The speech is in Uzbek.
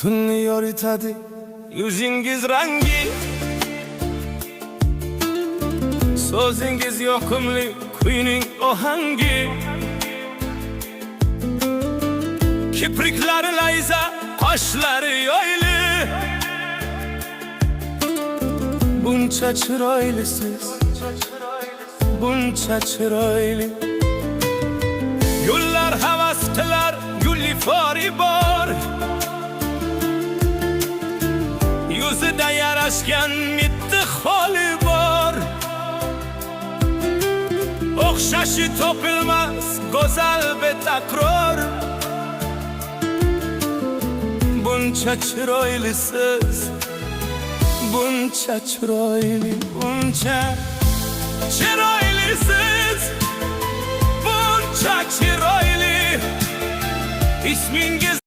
tunni yoritadi yuzingiz rangi, so'zingiz yoqimli, kuyning ohangi. Kipriklari layza, qoshlari yoyli, buncha chiroylisiz, buncha chiroyli. Gullar havas qilar, gulifori bor, yuzida yarashgan mitti xoli bor. O'xshashi topilmas go'zal betakror, buncha chiroylisiz, buncha chiroyli, buncha chiroylisiz, buncha chiroyli. Ismingiz